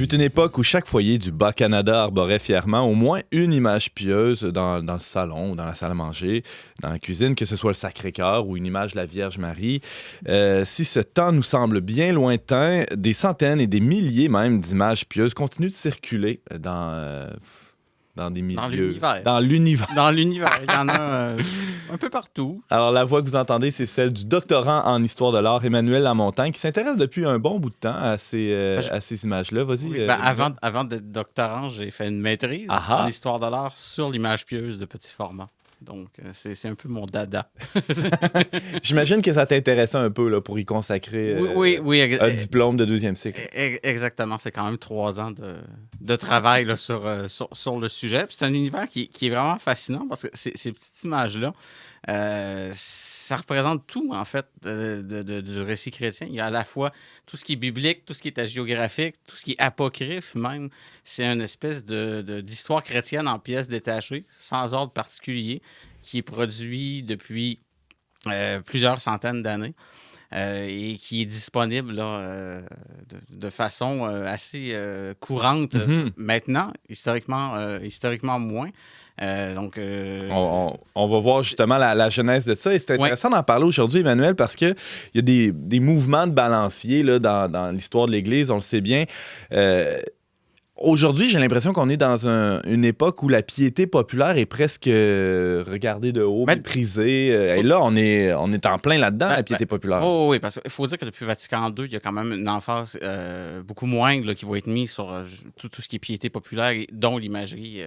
fut une époque où chaque foyer du Bas-Canada arborait fièrement au moins une image pieuse dans le salon ou dans la salle à manger, dans la cuisine, que ce soit le Sacré-Cœur ou une image de la Vierge Marie. Si ce temps nous semble bien lointain, des centaines et des milliers même d'images pieuses continuent de circuler dans des Dans milieux... l'univers. Dans l'univers. Dans l'univers, il y en a un peu partout. Alors, la voix que vous entendez, c'est celle du doctorant en histoire de l'art, Emmanuel Lamontagne, qui s'intéresse depuis un bon bout de temps à ces images-là. Vas-y. Oui, avant d'être doctorant, j'ai fait une maîtrise en histoire de l'art sur l'image pieuse de petit format. Donc, c'est un peu mon dada. J'imagine que ça t'intéressait un peu là, pour y consacrer un diplôme de 2e cycle. Exactement. C'est quand même 3 ans de travail là, sur le sujet. Puis c'est un univers qui est vraiment fascinant parce que ces petites images-là, ça représente tout, en fait, du récit chrétien. Il y a à la fois tout ce qui est biblique, tout ce qui est hagiographique, tout ce qui est apocryphe même. C'est une espèce d'histoire chrétienne en pièces détachées, sans ordre particulier, qui est produit depuis plusieurs centaines d'années. Et qui est disponible là, de façon assez courante maintenant, historiquement moins. On va voir justement la genèse de ça. Et c'est intéressant d'en parler aujourd'hui, Emmanuel, parce qu'il y a des mouvements de balancier là, dans l'histoire de l'Église, on le sait bien. Aujourd'hui, j'ai l'impression qu'on est dans une époque où la piété populaire est presque regardée de haut, méprisée. Et là, on est en plein là-dedans, la piété populaire. Oui, parce qu'il faut dire que depuis Vatican II, il y a quand même une emphase beaucoup moindre là, qui va être mise sur tout ce qui est piété populaire, dont l'imagerie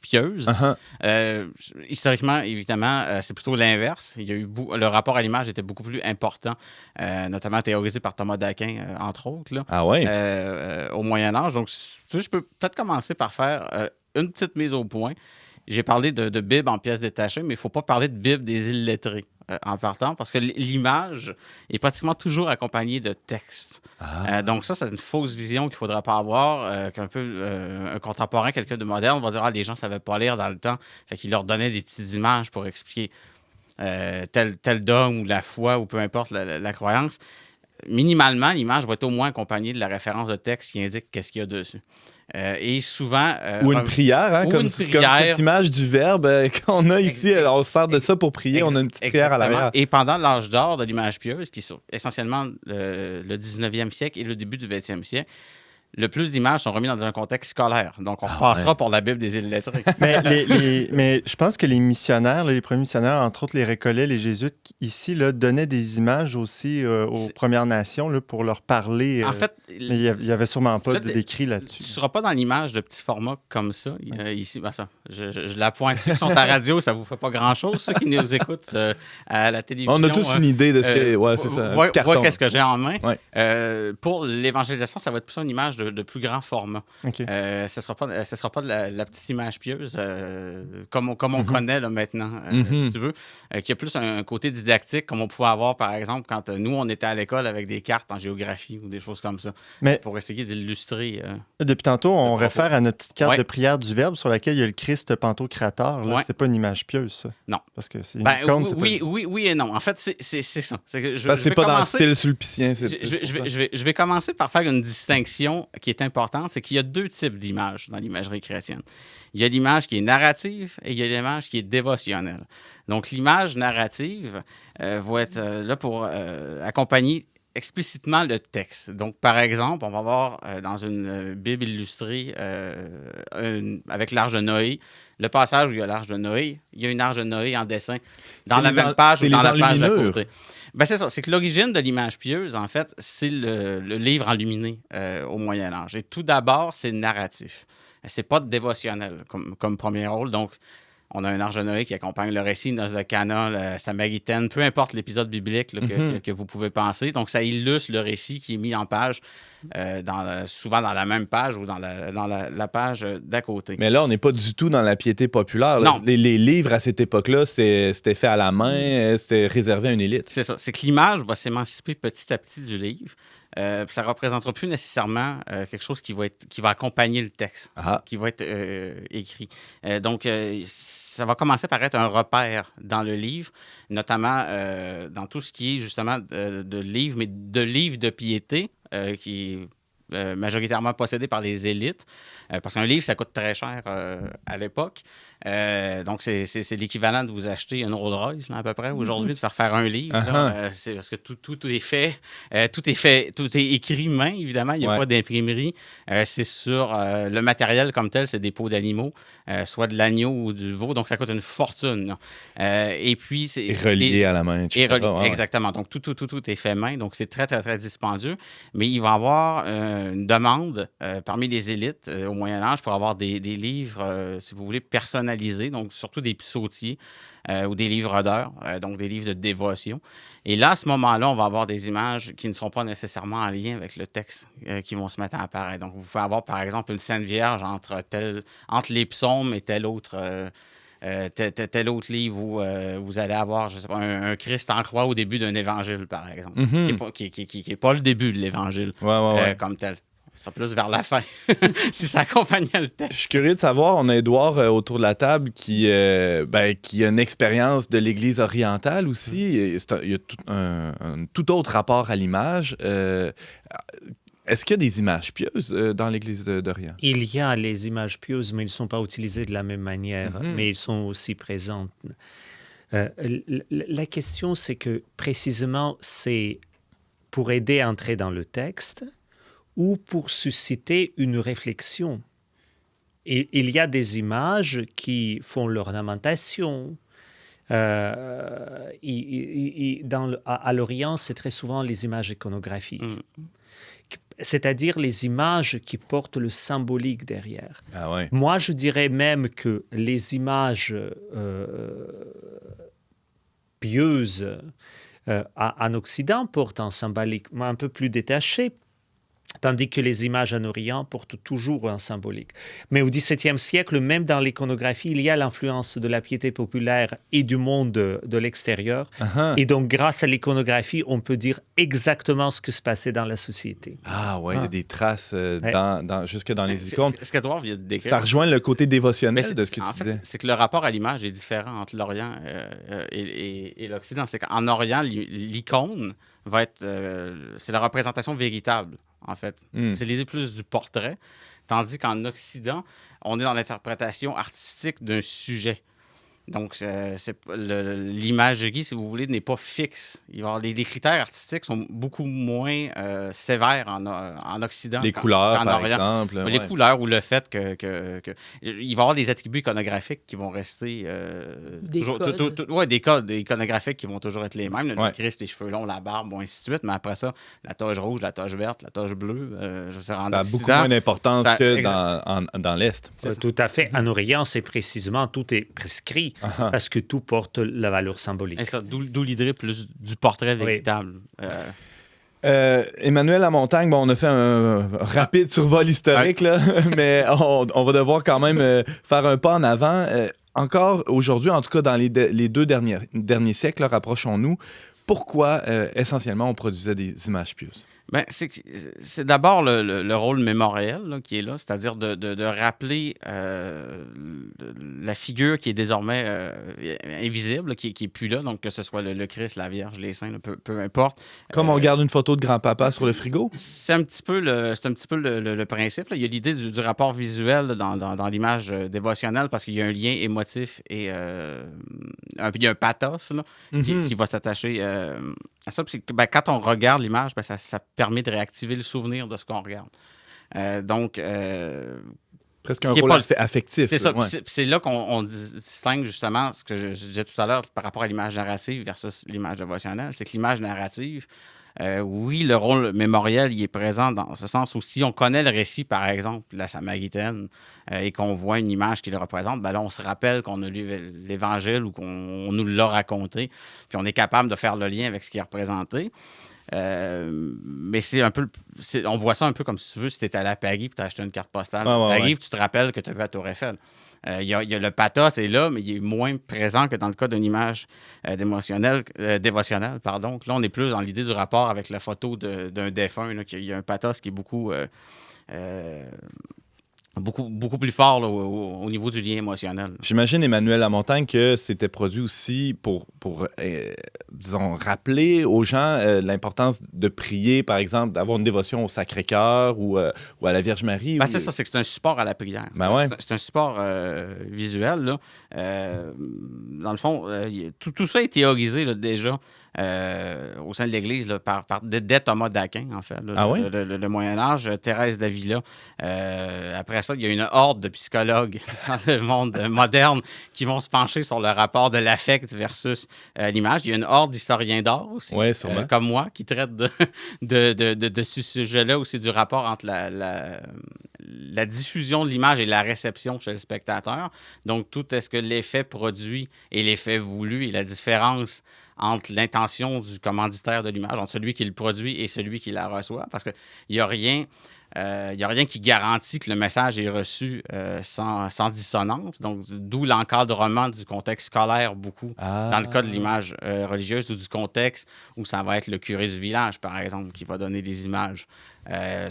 pieuse. Historiquement, évidemment, c'est plutôt l'inverse. Il y a eu le rapport à l'image était beaucoup plus important, notamment théorisé par Thomas d'Aquin, entre autres, là, au Moyen-Âge. Donc, je peux peut-être commencer par faire une petite mise au point. J'ai parlé de Bible en pièces détachées, mais il ne faut pas parler de Bible des illettrés en partant, parce que l'image est pratiquement toujours accompagnée de texte. Donc ça, c'est une fausse vision qu'il ne faudra pas avoir, qu'un peu un contemporain, quelqu'un de moderne, va dire « les gens ne savaient pas lire dans le temps », fait qu'il leur donnait des petites images pour expliquer tel dogme ou la foi ou peu importe la croyance. Minimalement, l'image va être au moins accompagnée de la référence de texte qui indique qu'est-ce qu'il y a dessus. Et souvent... ou une prière, comme cette image du Verbe qu'on a ici. On se sert de ça pour prier, on a une petite prière à l'arrière. Et pendant l'âge d'or de l'image pieuse, qui est essentiellement le 19e siècle et le début du 20e siècle, le plus d'images sont remises dans un contexte scolaire. Donc, on passera pour la Bible des illettrés. Mais je pense que les missionnaires, les premiers missionnaires, entre autres les Récollets, les Jésuites, ici, là, donnaient des images aussi aux Premières Nations là, pour leur parler. En fait, mais il n'y avait sûrement pas d'écrit là-dessus. Tu ne seras pas dans l'image de petit format comme ça. Ici, je la pointe. Ceux qui sont à la radio, ça ne vous fait pas grand-chose. Ceux qui nous écoutent à la télévision... On a tous une idée de ce que... Ouais, c'est ça. Vois qu'est-ce que j'ai en main. Pour l'évangélisation, ça va être plus une image de plus grand format. Ce ne sera pas de la petite image pieuse comme on connaît là, maintenant, si tu veux, qui a plus un côté didactique, comme on pouvait avoir, par exemple, quand nous, on était à l'école avec des cartes en géographie ou des choses comme ça, pour essayer d'illustrer. Depuis tantôt, on réfère à notre petite carte de prière du Verbe sur laquelle il y a le Christ pantocrator. Là, c'est pas une image pieuse, ça. Non. Parce que c'est une icône, oui et non. En fait, c'est ça. C'est pas dans le style sulpicien. Je vais commencer par faire une distinction qui est importante, c'est qu'il y a 2 types d'images dans l'imagerie chrétienne. Il y a l'image qui est narrative et il y a l'image qui est dévotionnelle. Donc, l'image narrative va être là pour accompagner explicitement le texte. Donc, par exemple, on va voir dans une Bible illustrée avec l'Arche de Noé, le passage où il y a l'Arche de Noé, il y a une Arche de Noé en dessin dans la même page ou dans la page d'à côté. Ben c'est ça. C'est que l'origine de l'image pieuse, en fait, c'est le livre enluminé au Moyen-Âge. Et tout d'abord, c'est narratif. C'est pas dévotionnel comme premier rôle. Donc, on a un Arche de Noé qui accompagne le récit, Noces de Cana, la Samaritaine, peu importe l'épisode biblique là, que vous pouvez penser. Donc, ça illustre le récit qui est mis en page, souvent dans la même page ou dans la page d'à côté. Mais là, on n'est pas du tout dans la piété populaire. Non. Les livres, à cette époque-là, c'était fait à la main, c'était réservé à une élite. C'est ça. C'est que l'image va s'émanciper petit à petit du livre. Ça ne représentera plus nécessairement quelque chose qui va accompagner le texte, qui va être écrit. Donc, ça va commencer par être un repère dans le livre, notamment dans tout ce qui est justement de livres, mais de livres de piété, qui est majoritairement possédés par les élites, parce qu'un livre, ça coûte très cher à l'époque. Donc, c'est l'équivalent de vous acheter une Rolls-Royce, là, à peu près, aujourd'hui, de faire un livre. Là, c'est parce que tout est fait, tout est écrit main, évidemment. Il n'y a pas d'imprimerie. C'est sur le matériel comme tel, c'est des peaux d'animaux, soit de l'agneau ou du veau. Donc, ça coûte une fortune. Et puis, c'est relié à la main, etc. Exactement. Donc, tout est fait main. Donc, c'est très, très, très dispendieux. Mais il va y avoir une demande parmi les élites au Moyen-Âge pour avoir des livres, si vous voulez, personnalisés, donc surtout des psautiers ou des livres d'heures, donc des livres de dévotion. Et là, à ce moment-là, on va avoir des images qui ne sont pas nécessairement en lien avec le texte qui vont se mettre à apparaître. Donc, vous pouvez avoir, par exemple, une Sainte Vierge entre les psaumes et tel autre livre où vous allez avoir, je sais pas, un Christ en croix au début d'un évangile, par exemple, qui n'est pas le début de l'évangile comme tel. Ce sera plus vers la fin, si ça accompagnait le texte. Je suis curieux de savoir, on a Édouard autour de la table qui a une expérience de l'Église orientale aussi. Il y a un tout autre rapport à l'image. Est-ce qu'il y a des images pieuses dans l'Église d'Orient? Il y a les images pieuses, mais elles ne sont pas utilisées de la même manière, mais elles sont aussi présentes. La question, c'est que précisément, c'est pour aider à entrer dans le texte ou pour susciter une réflexion. Et il y a des images qui font l'ornementation. À l'Orient, c'est très souvent les images iconographiques. C'est-à-dire les images qui portent le symbolique derrière. Ah ouais. Moi, je dirais même que les images pieuses en Occident portent un symbolique un peu plus détaché, tandis que les images en Orient portent toujours un symbolique. Mais au XVIIe siècle, même dans l'iconographie, il y a l'influence de la piété populaire et du monde de l'extérieur. Et donc, grâce à l'iconographie, on peut dire exactement ce qui se passait dans la société. Ah ouais, il y a des traces jusque dans les icônes. Ce qu'Edouard vient de décrire. Ça rejoint le côté dévotionnel de ce que tu disais. Fait, c'est que le rapport à l'image est différent entre l'Orient et l'Occident. C'est qu'en Orient, l'icône va être... c'est la représentation véritable, en fait. C'est l'idée plus du portrait, tandis qu'en Occident, on est dans l'interprétation artistique d'un sujet. Donc, l'imagerie, si vous voulez, n'est pas fixe. Les critères artistiques sont beaucoup moins sévères en Occident. Les couleurs, par Orient. Exemple. Les couleurs ou le fait que il va y avoir des attributs iconographiques qui vont rester... des codes iconographiques qui vont toujours être les mêmes. Le Christ, les cheveux longs, la barbe, ainsi de suite. Mais après ça, la toge rouge, la toge verte, la toge bleue, ça a beaucoup moins d'importance que dans l'Est. Tout à fait. En Orient, c'est précisément, tout est prescrit. Parce que tout porte la valeur symbolique. D'où l'idée plus du portrait véritable. Emmanuel Lamontagne, on a fait un rapide survol historique, là, mais on va devoir quand même faire un pas en avant. Encore aujourd'hui, en tout cas dans les deux derniers siècles, rapprochons-nous, pourquoi essentiellement on produisait des images pieuses? Ben, c'est d'abord le rôle mémoriel là, qui est là, c'est-à-dire de rappeler la figure qui est désormais invisible, qui n'est plus là, donc que ce soit le Christ, la Vierge, les saints, peu importe. Comme on regarde une photo de grand-papa sur le frigo? C'est un petit peu le principe. Là. Il y a l'idée du rapport visuel dans l'image dévotionnelle parce qu'il y a un lien émotif et il y a un pathos là, qui va s'attacher à ça. Puis, quand on regarde l'image, ça permet de réactiver le souvenir de ce qu'on regarde. Presque un rôle affectif. C'est ça. Ouais. C'est là qu'on distingue justement ce que je disais tout à l'heure par rapport à l'image narrative versus l'image dévotionnelle. C'est que l'image narrative, oui, le rôle mémoriel il est présent dans ce sens où si on connaît le récit, par exemple, la Samaritaine, et qu'on voit une image qui le représente, là, on se rappelle qu'on a lu l'Évangile ou qu'on nous l'a raconté, puis on est capable de faire le lien avec ce qui est représenté. Mais c'est un peu... on voit ça un peu comme si tu veux, si tu étais allé à Paris et tu as acheté une carte postale. Paris, tu te rappelles que tu as vu la Tour Eiffel. Il y a le pathos est là, mais il est moins présent que dans le cas d'une image dévotionnelle. Pardon. Là, on est plus dans l'idée du rapport avec la photo d'un défunt. Là, il y a un pathos qui est beaucoup plus fort là, au niveau du lien émotionnel. J'imagine, Emmanuel Lamontagne, que c'était produit aussi disons, rappeler aux gens l'importance de prier, par exemple, d'avoir une dévotion au Sacré-Cœur ou à la Vierge Marie? C'est ça, c'est que c'est un support à la prière. C'est un support visuel. Là. Dans le fond, tout ça est théorisé là, déjà au sein de l'Église dès Thomas d'Aquin, en fait. Là, le Moyen-Âge, Thérèse d'Avila. Après ça, il y a une horde de psychologues dans le monde moderne qui vont se pencher sur le rapport de l'affect versus l'image. Il y a une horde d'historiens d'art aussi, comme moi, qui traitent de ce sujet-là aussi, du rapport entre la diffusion de l'image et la réception chez le spectateur. Donc, tout est-ce que l'effet produit et l'effet voulu et la différence entre l'intention du commanditaire de l'image, entre celui qui le produit et celui qui la reçoit, parce qu'il n'y a rien... Il n'y a rien qui garantit que le message est reçu sans dissonance. Donc, d'où l'encadrement du contexte scolaire beaucoup, dans le cas de l'image religieuse ou du contexte où ça va être le curé du village, par exemple, qui va donner des images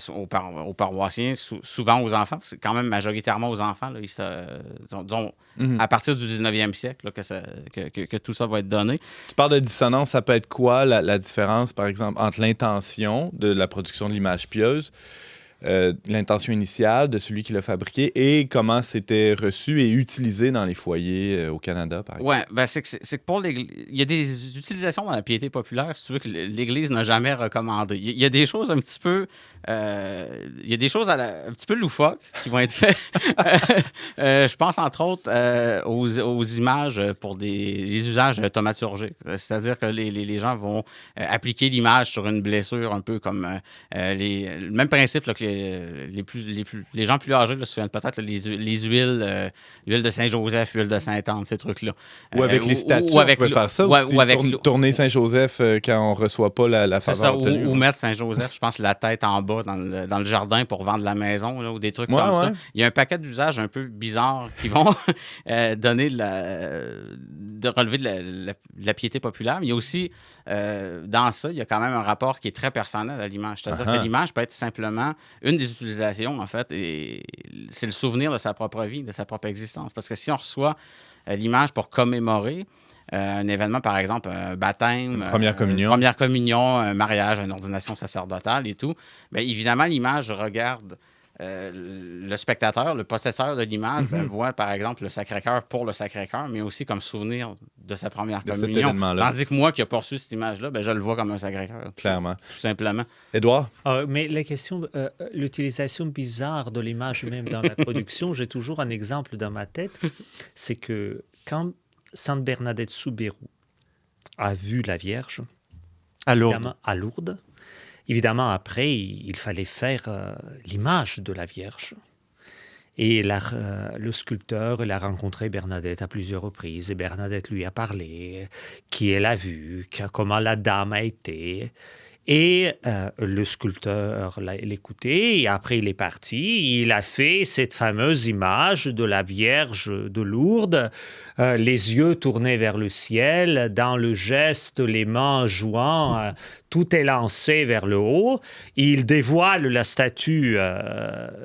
aux paroissiens, souvent aux enfants. C'est quand même majoritairement aux enfants, là, disons, à partir du 19e siècle là, que tout ça va être donné. Tu parles de dissonance, ça peut être quoi la différence, par exemple, entre l'intention de la production de l'image pieuse, l'intention initiale de celui qui l'a fabriqué et comment c'était reçu et utilisé dans les foyers au Canada, par exemple? Oui, c'est que pour l'Église, il y a des utilisations dans la piété populaire, si tu veux, que l'Église n'a jamais recommandé. Il y a des choses un petit peu... il y a des choses un petit peu loufoques qui vont être faites. Je pense, entre autres, aux images pour les usages thaumaturgiques. C'est-à-dire que les gens vont appliquer l'image sur une blessure, un peu comme le même principe là, que les gens plus âgés se souviennent peut-être les huiles, huile de Saint-Joseph, huile de Sainte-Anne, ces trucs-là. Ou avec les statues, on peut faire ça aussi. Ou avec tourner Saint-Joseph quand on ne reçoit pas la faveur obtenue. Ou mettre Saint-Joseph, je pense, la tête en bas dans le jardin pour vendre la maison, là, ou des trucs comme ça. Il y a un paquet d'usages un peu bizarres qui vont donner de relever de la piété populaire. Mais il y a aussi, dans ça, il y a quand même un rapport qui est très personnel à l'image. C'est-à-dire que l'image peut être simplement une des utilisations, en fait, et c'est le souvenir de sa propre vie, de sa propre existence. Parce que si on reçoit l'image pour commémorer un événement, par exemple, un baptême, première communion, un mariage, une ordination sacerdotale et tout, bien évidemment, l'image regarde le spectateur, le possesseur de l'image, voit, par exemple, le Sacré-Cœur pour le Sacré-Cœur, mais aussi comme souvenir de sa première communion. Tandis que moi, qui n'ai pas reçu cette image-là, je le vois comme un Sacré-Cœur. Clairement. Tout simplement. Édouard? Mais la question, l'utilisation bizarre de l'image même dans la production, j'ai toujours un exemple dans ma tête, c'est que quand Sainte Bernadette Soubirous a vu la Vierge à Lourdes. Évidemment, après, il fallait faire l'image de la Vierge. Et le sculpteur, il a rencontré Bernadette à plusieurs reprises. Et Bernadette lui a parlé, qui elle a vu, comment la dame a été. Et le sculpteur l'a écouté, et après il est parti. Il a fait cette fameuse image de la Vierge de Lourdes, les yeux tournés vers le ciel, dans le geste, les mains jouant, tout est lancé vers le haut. Il dévoile la statue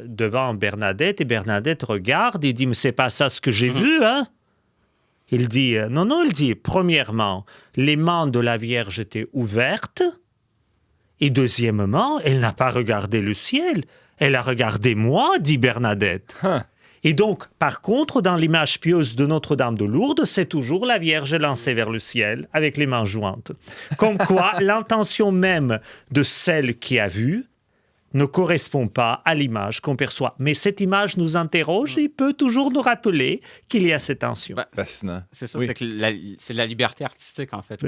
devant Bernadette, et Bernadette regarde et dit « Mais c'est pas ça ce que j'ai vu, hein ?» Il dit « Non, il dit, premièrement, les mains de la Vierge étaient ouvertes, et deuxièmement, elle n'a pas regardé le ciel, elle a regardé moi, dit Bernadette. Et donc, par contre, dans l'image pieuse de Notre-Dame de Lourdes, c'est toujours la Vierge lancée vers le ciel, avec les mains jointes. Comme quoi, l'intention même de celle qui a vu ne correspond pas à l'image qu'on perçoit. Mais cette image nous interroge et peut toujours nous rappeler qu'il y a cette tension. Fascinant. C'est ça, c'est que c'est la liberté artistique, en fait,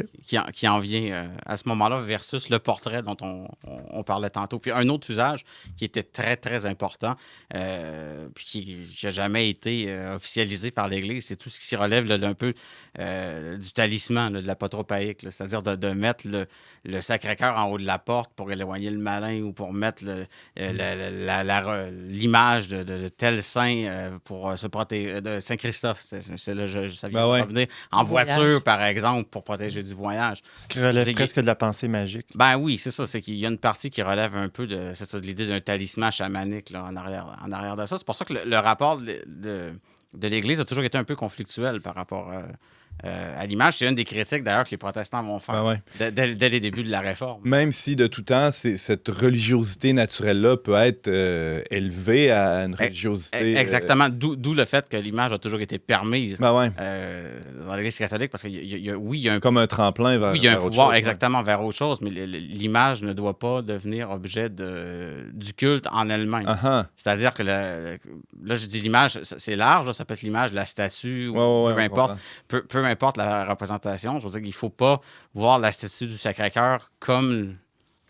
qui en vient à ce moment-là versus le portrait dont on parlait tantôt. Puis un autre usage qui était très, très important, puis qui n'a jamais été officialisé par l'Église, c'est tout ce qui s'y relève là, un peu du talisman, là, de l'apotropaïque, c'est-à-dire de mettre le Sacré-Cœur en haut de la porte pour éloigner le malin ou pour mettre l'image de tel saint pour se protéger, de Saint-Christophe, ça vient de revenir, en voiture, par exemple, pour protéger du voyage. Ce qui relève presque de la pensée magique. Ben oui, c'est ça, c'est qu'il y a une partie qui relève un peu de l'idée d'un talisman chamanique là, en arrière de ça. C'est pour ça que le rapport de l'Église a toujours été un peu conflictuel par rapport à l'image. C'est une des critiques, d'ailleurs, que les protestants vont faire dès les débuts de la Réforme. Même si, de tout temps, cette religiosité naturelle-là peut être élevée à une religiosité... Exactement. D'où le fait que l'image a toujours été permise dans l'Église catholique, parce qu'il y a un... Comme un tremplin vers, oui, il y a un pouvoir, chose, exactement, vers autre chose, mais l'image ne doit pas devenir objet du culte en elle-même. C'est-à-dire que, là, je dis l'image, c'est large, là, ça peut être l'image de la statue, ou peu importe la représentation. Je veux dire qu'il ne faut pas voir la statue du Sacré-Cœur comme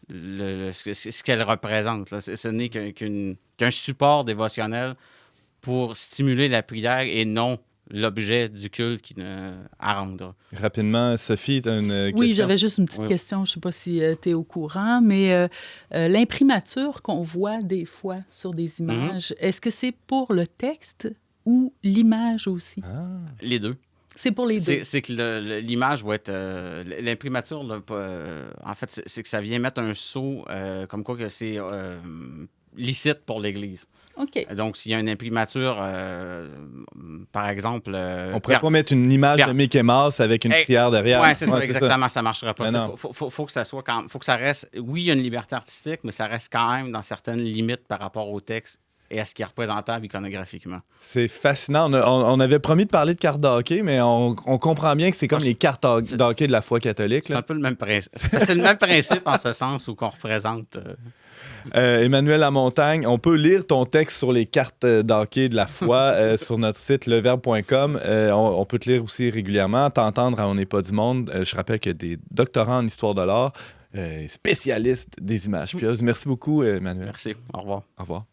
ce qu'elle représente. Là. Ce n'est qu'un support dévotionnel pour stimuler la prière et non l'objet du culte qui à rendre. Rapidement, Sophie, tu as une question? Oui, j'avais juste une petite question. Je ne sais pas si tu es au courant, mais l'imprimature qu'on voit des fois sur des images, est-ce que c'est pour le texte ou l'image aussi? Les deux. C'est pour les deux. C'est que l'image va être... l'imprimature, en fait, c'est que ça vient mettre un sceau comme quoi que c'est licite pour l'Église. OK. Donc, s'il y a une imprimature, par exemple... on ne pourrait pas mettre une image de Mickey Mouse avec une prière derrière. Oui, c'est ça, exactement. Ça ne marchera pas. Il faut que ça soit faut que ça reste... Oui, il y a une liberté artistique, mais ça reste quand même dans certaines limites par rapport au texte et à ce qui est représentable iconographiquement. C'est fascinant. On avait promis de parler de cartes de hockey, mais on comprend bien que c'est comme les cartes de hockey de la foi catholique. C'est un peu le même principe. C'est le même principe en ce sens où qu'on représente... Emmanuel Lamontagne, on peut lire ton texte sur les cartes d'hockey de la foi sur notre site leverbe.com. On peut te lire aussi régulièrement, t'entendre à On n'est pas du monde. Je rappelle qu'il y a des doctorants en histoire de l'art, spécialistes des images pieuses. Merci beaucoup, Emmanuel. Merci. Au revoir. Au revoir.